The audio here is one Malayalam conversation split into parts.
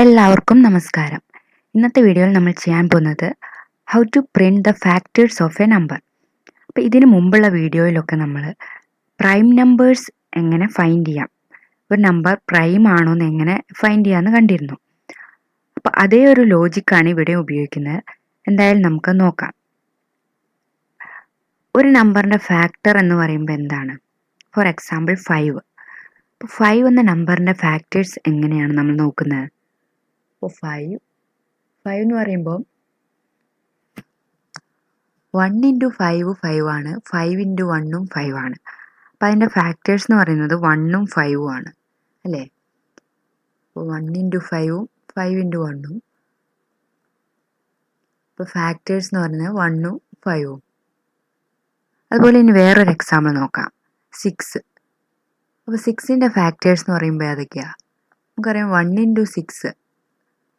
എല്ലാവർക്കും നമസ്കാരം. ഇന്നത്തെ വീഡിയോയിൽ നമ്മൾ ചെയ്യാൻ പോകുന്നത് how to print the factors of a number. അപ്പോൾ ഇതിന് മുമ്പുള്ള വീഡിയോയിലൊക്കെ നമ്മൾ പ്രൈം നമ്പേഴ്സ് എങ്ങനെ ഫൈൻഡ് ചെയ്യാം, ഒരു നമ്പർ പ്രൈം ആണോ എന്ന് എങ്ങനെ ഫൈൻഡ് ചെയ്യാമെന്ന് കണ്ടിരുന്നു. അപ്പോൾ അതേ ഒരു ലോജിക്കാണ് ഇവിടെ ഉപയോഗിക്കുന്നത്. എന്തായാലും നമുക്ക് നോക്കാം. ഒരു നമ്പറിൻ്റെ ഫാക്ടർ എന്ന് പറയുമ്പോൾ എന്താണ്? For example 5. അപ്പോൾ 5 എന്ന നമ്പറിൻ്റെ ഫാക്ടേഴ്സ് എങ്ങനെയാണ് നമ്മൾ നോക്കുന്നത്? അപ്പോൾ 5 എന്ന് പറയുമ്പോൾ 1 ഇൻറ്റു 5 5 ആണ്, 5 ഇൻറ്റു 1ഉം 5 ആണ്. അപ്പം അതിൻ്റെ ഫാക്ടേഴ്സ് എന്ന് പറയുന്നത് 1ഉം 5ഉം ആണ്, അല്ലേ? അപ്പോൾ 1 ഇൻറ്റു 5ഉം 5 ഇൻറ്റു 1ഉം. അപ്പോൾ ഫാക്ടേഴ്സ് എന്ന് പറയുന്നത് 1ഉം 5ഉം. അതുപോലെ ഇനി വേറൊരു എക്സാമ്പിൾ നോക്കാം. 6. അപ്പോൾ 6ൻ്റെ ഫാക്ടേഴ്സ് എന്ന് പറയുമ്പോൾ ഏതൊക്കെയാണ്? നമുക്കറിയാം 1 ഇൻറ്റു 6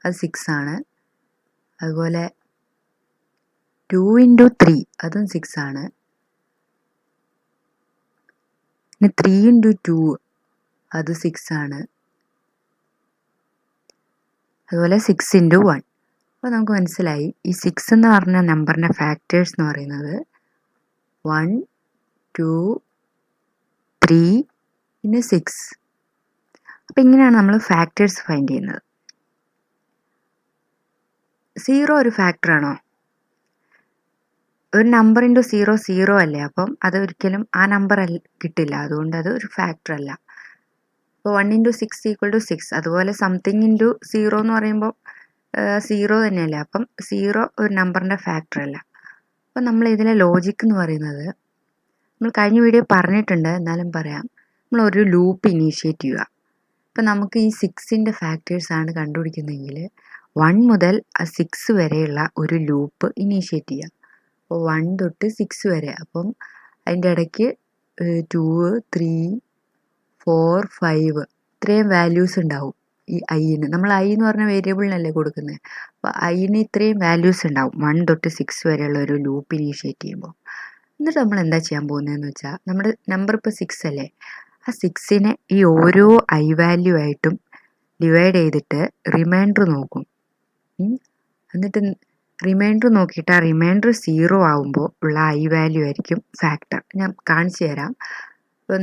അത് 6 ആണ്. അതുപോലെ 2 ഇൻറ്റു 3 അതും 6 ആണ്. പിന്നെ 3 ഇൻറ്റു 2 അത് 6 ആണ്. അതുപോലെ 6 ഇൻറ്റു 1. അപ്പോൾ നമുക്ക് മനസ്സിലായി ഈ 6 എന്ന് പറഞ്ഞ നമ്പറിൻ്റെ ഫാക്ടേഴ്സ് എന്ന് പറയുന്നത് 1, 2, 3 പിന്നെ 6. അപ്പോൾ ഇങ്ങനെയാണ് നമ്മൾ ഫാക്ടേഴ്സ് ഫൈൻഡ് ചെയ്യുന്നത്. 0 ഒരു ഫാക്ടറാണോ? ഒരു നമ്പർ ഇൻറ്റു 0 0 അല്ലേ? അപ്പം അത് ഒരിക്കലും ആ നമ്പർ കിട്ടില്ല, അതുകൊണ്ട് അത് ഒരു ഫാക്ടർ അല്ല. അപ്പോൾ 1 ഇൻറ്റു 6 ഈക്വൽ ടു 6. അതുപോലെ സംതിങ് ഇൻറ്റു 0 എന്ന് പറയുമ്പോൾ 0 തന്നെയല്ലേ? അപ്പം 0 ഒരു നമ്പറിൻ്റെ ഫാക്ടർ അല്ല. അപ്പം നമ്മൾ ഇതിലെ ലോജിക്ക് എന്ന് പറയുന്നത്, നമ്മൾ കഴിഞ്ഞ വീഡിയോ പറഞ്ഞിട്ടുണ്ട്, എന്നാലും പറയാം. നമ്മൾ ഒരു ലൂപ്പ് ഇനീഷ്യേറ്റ് ചെയ്യുക. അപ്പം നമുക്ക് ഈ 6ൻ്റെ ഫാക്ടേഴ്സാണ് കണ്ടുപിടിക്കുന്നതെങ്കിൽ 1 മുതൽ 6 വരെയുള്ള ഒരു ലൂപ്പ് ഇനീഷ്യേറ്റ് ചെയ്യുക. അപ്പോൾ 1 തൊട്ട് 6 വരെ. അപ്പം അതിൻ്റെ ഇടയ്ക്ക് 2, 3, 4, 5 ഇത്രയും വാല്യൂസ് ഉണ്ടാവും. ഈ ഐന് നമ്മൾ ഐ എന്ന് പറഞ്ഞ വേരിയബിളിനല്ലേ കൊടുക്കുന്നത്. അപ്പോൾ ഐന് ഇത്രയും വാല്യൂസ് ഉണ്ടാവും 1 തൊട്ട് 6 വരെയുള്ള ഒരു ലൂപ്പ് ഇനീഷ്യേറ്റ് ചെയ്യുമ്പോൾ. എന്നിട്ട് നമ്മൾ എന്താ ചെയ്യാൻ പോകുന്നതെന്ന് വെച്ചാൽ, നമ്മുടെ നമ്പർ ഇപ്പോൾ 6 അല്ലേ? ആ 6നെ ഈ ഓരോ ഐ വാല്യൂ ആയിട്ടും ഡിവൈഡ് ചെയ്തിട്ട് റിമൈൻഡർ നോക്കും. എന്നിട്ട് റിമൈൻഡർ നോക്കിയിട്ട് ആ റിമൈൻഡർ 0 ആവുമ്പോൾ ഉള്ള ഐ വാല്യൂ ആയിരിക്കും ഫാക്ടർ. ഞാൻ കാണിച്ചു തരാം. അപ്പോൾ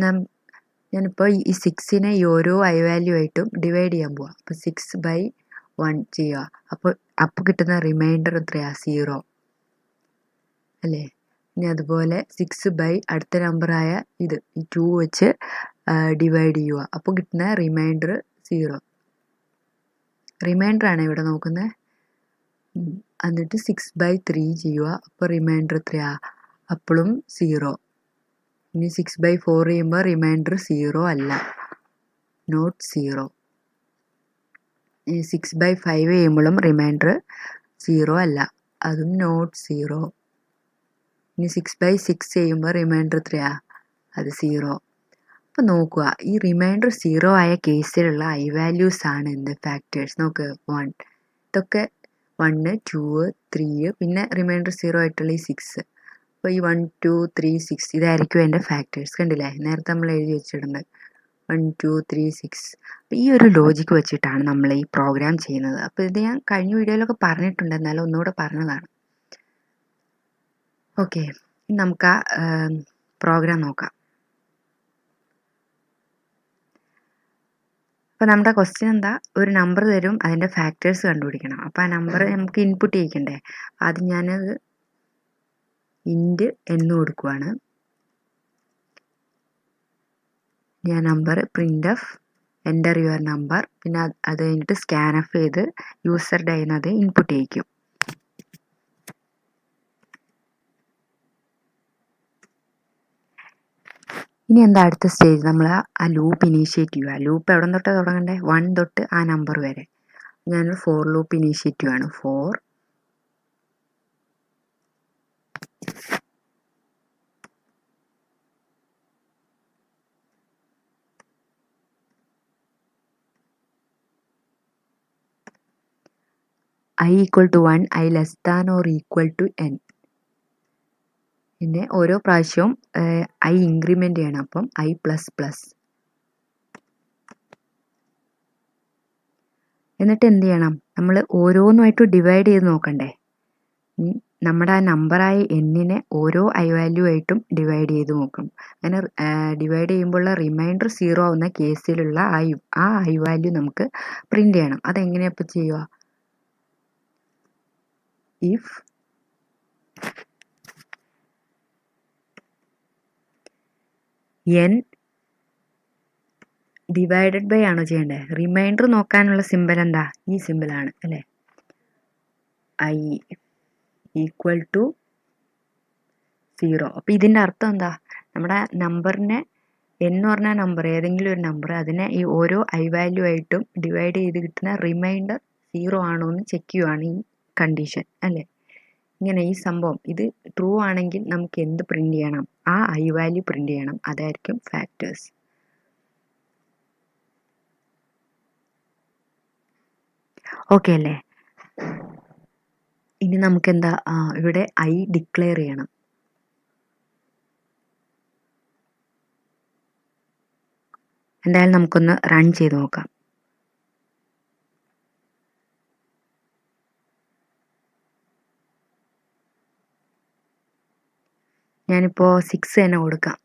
ഞാനിപ്പോൾ ഈ 6നെ ഈ ഓരോ ഐ വാല്യൂ ആയിട്ടും ഡിവൈഡ് ചെയ്യാൻ പോവാം. അപ്പോൾ 6/1 ചെയ്യുക. അപ്പോൾ കിട്ടുന്ന റിമൈൻഡർ എത്രയാണ്? 0 അല്ലേ? ഇനി അതുപോലെ 6 അടുത്ത നമ്പറായ ഈ 2 വെച്ച് ഡിവൈഡ് ചെയ്യുക. അപ്പോൾ കിട്ടുന്ന റിമൈൻഡർ 0. റിമൈൻഡർ ആണ് ഇവിടെ നോക്കുന്നത്. എന്നിട്ട് 6/3 ചെയ്യുക. അപ്പോൾ റിമൈൻഡർ എത്രയാണ്? അപ്പോഴും 0. ഇനി 6/4 ചെയ്യുമ്പോൾ റിമൈൻഡർ 0 അല്ല, നോട്ട് 0. ഇനി 6/5 ചെയ്യുമ്പോഴും റിമൈൻഡർ 0 അല്ല, അതും നോട്ട് 0. ഇനി 6/6 ചെയ്യുമ്പോൾ റിമൈൻഡർ എത്രയാണ്? അത് 0. അപ്പോൾ നോക്കുക, ഈ റിമൈൻഡർ 0 ആയ കേസിലുള്ള ഐ വാല്യൂസ് ആണ് എന്ത്? ഫാക്ടേഴ്സ്. നോക്ക്, 1 ഇതൊക്കെ 1, 2, 3 പിന്നെ റിമൈൻഡർ 0 ആയിട്ടുള്ള ഈ 6. അപ്പോൾ ഈ 1, 2, 3, 6 ഇതായിരിക്കും എൻ്റെ ഫാക്ടേഴ്സ്. കണ്ടില്ലേ? നേരത്തെ നമ്മൾ എഴുതി വെച്ചിട്ടുണ്ട് 1, 2, 3, 6. അപ്പോൾ ഈ ഒരു ലോജിക്ക് വെച്ചിട്ടാണ് നമ്മൾ ഈ പ്രോഗ്രാം ചെയ്യുന്നത്. അപ്പോൾ ഇത് ഞാൻ കഴിഞ്ഞ വീഡിയോയിലൊക്കെ പറഞ്ഞിട്ടുണ്ട്, എന്നാലും ഒന്നുകൂടെ പറഞ്ഞതാണ്. ഓക്കെ, നമുക്ക് ആ പ്രോഗ്രാം നോക്കാം. അപ്പോൾ നമ്മുടെ ക്വസ്റ്റ്യൻ എന്താ? ഒരു നമ്പർ തരും, അതിൻ്റെ ഫാക്ടേഴ്സ് കണ്ടുപിടിക്കണം. അപ്പോൾ ആ നമ്പർ നമുക്ക് ഇൻപുട്ട് ചെയ്യിക്കണ്ടേ? ആദ്യം ഞാനത് ഇൻറ്റ് എന്ന് കൊടുക്കുവാണ്. ഞാൻ number print F enter your number, പിന്നെ അത് കഴിഞ്ഞിട്ട് സ്കാൻ എഫ് ചെയ്ത് യൂസറുടെ കയ്യിൽ നിന്ന് അത് ഇൻപുട്ട് ചെയ്യിക്കും. ഇനി എന്താ അടുത്ത സ്റ്റേജ്? നമ്മൾ ആ ലൂപ്പ് ഇനീഷ്യേറ്റ് ചെയ്യുക. ലൂപ്പ് എവിടെ തൊട്ടാണ് തുടങ്ങണ്ടേ? 1 തൊട്ട് ആ നമ്പർ വരെ. ഞാനൊരു ഫോർ ലൂപ്പ് ഇനീഷ്യേറ്റ് ചെയ്യുകയാണ്. 4 i equal to 1, i less than or equal to n. പിന്നെ ഓരോ പ്രാവശ്യവും ഐ ഇൻക്രിമെൻ്റ് ചെയ്യണം. അപ്പം i++. എന്നിട്ട് എന്ത് ചെയ്യണം, നമ്മൾ ഓരോന്നുമായിട്ട് ഡിവൈഡ് ചെയ്ത് നോക്കണ്ടേ. നമ്മുടെ ആ നമ്പറായ എന്നിനെ ഓരോ ഐ വാല്യൂ ആയിട്ടും ഡിവൈഡ് ചെയ്ത് നോക്കണം. അങ്ങനെ ഡിവൈഡ് ചെയ്യുമ്പോഴുള്ള റിമൈൻഡർ 0 ആവുന്ന കേസിലുള്ള ആ ഐ വാല്യൂ നമുക്ക് പ്രിന്റ് ചെയ്യണം. അതെങ്ങനെയാണ് ഇപ്പോൾ ചെയ്യുക? ഇഫ് n ഡിവൈഡഡ് ബൈ ആണോ ചെയ്യേണ്ടത്? റിമൈൻഡർ നോക്കാനുള്ള സിമ്പിൾ എന്താ? ഈ സിമ്പിളാണ് അല്ലേ, ഐ ഈക്വൽ ടു 0. അപ്പോൾ ഇതിൻ്റെ അർത്ഥം എന്താ? നമ്മുടെ നമ്പറിനെ എന്ന് പറഞ്ഞ നമ്പർ, ഏതെങ്കിലും ഒരു നമ്പർ, അതിനെ ഈ ഓരോ ഐ വാല്യൂ ആയിട്ടും ഡിവൈഡ് ചെയ്ത് കിട്ടുന്ന റിമൈൻഡർ 0 ആണോ എന്ന് ചെക്ക് ചെയ്യുവാണ് ഈ കണ്ടീഷൻ അല്ലേ. ഇങ്ങനെ ഈ സംഭവം ഇത് ട്രൂ ആണെങ്കിൽ നമുക്ക് എന്ത് പ്രിന്റ് ചെയ്യണം? ആ ഐ വാല്യൂ പ്രിന്റ് ചെയ്യണം. അതായിരിക്കും ഫാക്ടേഴ്സ്. ഓക്കെ അല്ലേ? ഇനി നമുക്ക് എന്താ, ഇവിടെ ഐ ഡിക്ലെയർ ചെയ്യണം. എന്തായാലും നമുക്കൊന്ന് റൺ ചെയ്ത് നോക്കാം. ഞാനിപ്പോൾ 6 തന്നെ കൊടുക്കാം.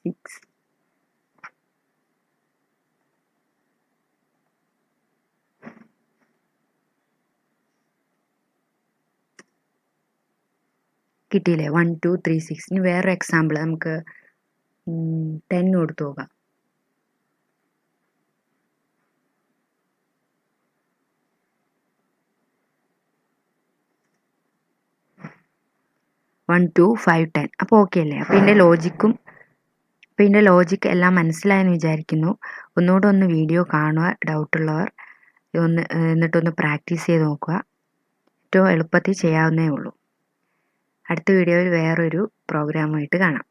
6 കിട്ടിയില്ലേ? 1 2 3 6. ഇനി വേറൊരു എക്സാമ്പിൾ നമുക്ക് 10 കൊടുത്തു നോക്കാം. 1 2 5 10. അപ്പോൾ ഓക്കെ അല്ലേ? അപ്പോൾ ഇതിൻ്റെ ലോജിക്ക് എല്ലാം മനസ്സിലായെന്ന് വിചാരിക്കുന്നു. ഒന്നുകൂടെ ഒന്ന് വീഡിയോ കാണുക, ഡൗട്ടുള്ളവർ എന്നിട്ടൊന്ന് പ്രാക്ടീസ് ചെയ്ത് നോക്കുക. ഏറ്റവും എളുപ്പത്തിൽ ചെയ്യാവുന്നേ ഉള്ളൂ. അടുത്ത വീഡിയോയിൽ വേറൊരു പ്രോഗ്രാമായിട്ട് കാണാം.